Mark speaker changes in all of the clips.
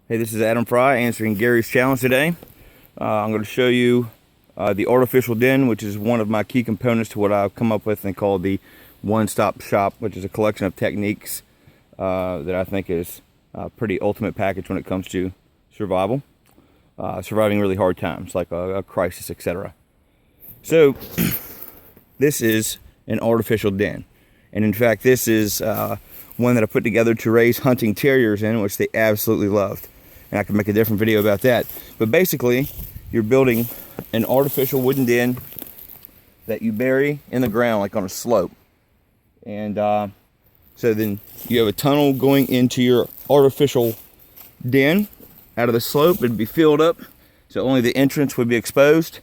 Speaker 1: Hey, this is Adam Fry answering Gary's challenge today. I'm going to show you the artificial den, which is one of my key components to what I've come up with and called the one-stop shop, which is a collection of techniques that I think is a pretty ultimate package when it comes to survival, surviving really hard times like a crisis, etc. So this is an artificial den, and in fact this is one that I put together to raise hunting terriers in, which they absolutely loved. And I can make a different video about that. But basically, you're building an artificial wooden den that you bury in the ground, like on a slope. And so then you have a tunnel going into your artificial den out of the slope. It'd be filled up, so only the entrance would be exposed.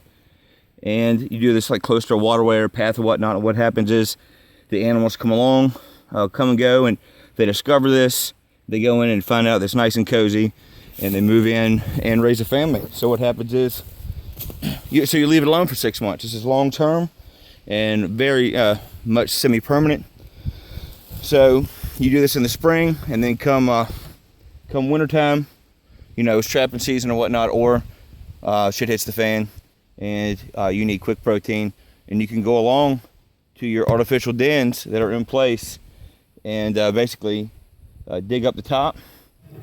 Speaker 1: And you do this like close to a waterway or path or whatnot. And what happens is the animals come along, come and go, and they discover this. They go in and find out it's nice and cozy, and they move in and raise a family. So what happens is, you leave it alone for 6 months. This is long term and very much semi-permanent. So you do this in the spring, and then come wintertime, it's trapping season or whatnot, or shit hits the fan, and you need quick protein, and you can go along to your artificial dens that are in place, and basically dig up the top,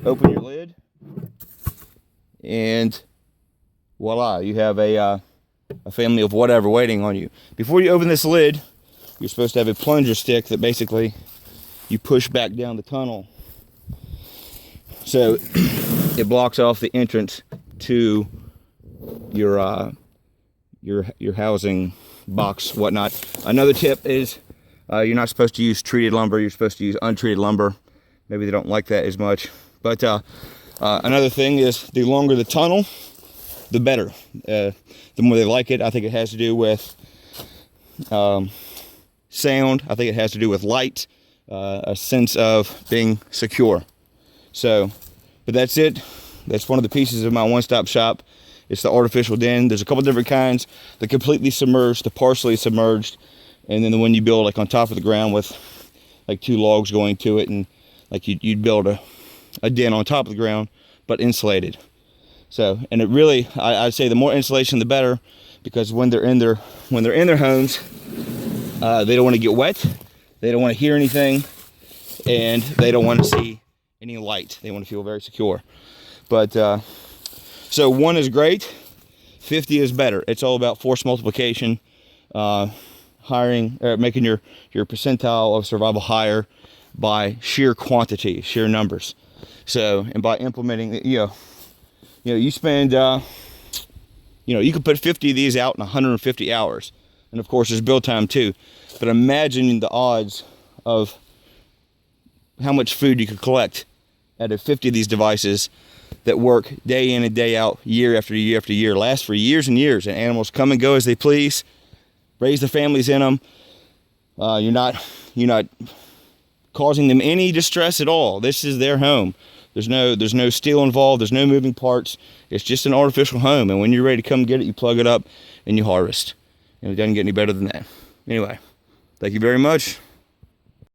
Speaker 1: open your lid, and voila, you have a family of whatever waiting on you. Before you open this lid, you're supposed to have a plunger stick that basically you push back down the tunnel, so it blocks off the entrance to your housing box, whatnot. Another tip is you're not supposed to use treated lumber. You're supposed to use untreated lumber. Maybe they don't like that as much. But another thing is, the longer the tunnel, the better. The more they like it. I think it has to do with sound. I think it has to do with light, a sense of being secure. So, but that's it. That's one of the pieces of my one-stop shop. It's the artificial den. There's a couple different kinds: the completely submerged, the partially submerged, and then the one you build like on top of the ground with like 2 logs going to it, and like you'd build a den on top of the ground, but insulated. So, and it really, I'd say the more insulation, the better, because when they're in their homes, they don't want to get wet, they don't want to hear anything, and they don't want to see any light. They want to feel very secure. But so 1 is great, 50 is better. It's all about force multiplication, making your percentile of survival higher by sheer quantity, sheer numbers. So, and by implementing, you spend, you could put 50 of these out in 150 hours. And of course, there's build time too. But imagine the odds of how much food you could collect out of 50 of these devices that work day in and day out, year after year after year, last for years and years, and animals come and go as they please, raise their families in them. You're not causing them any distress at all. This is their home. There's no steel involved. There's no moving parts. It's just an artificial home. And when you're ready to come get it, you plug it up and you harvest. And it doesn't get any better than that. Anyway, thank you very much.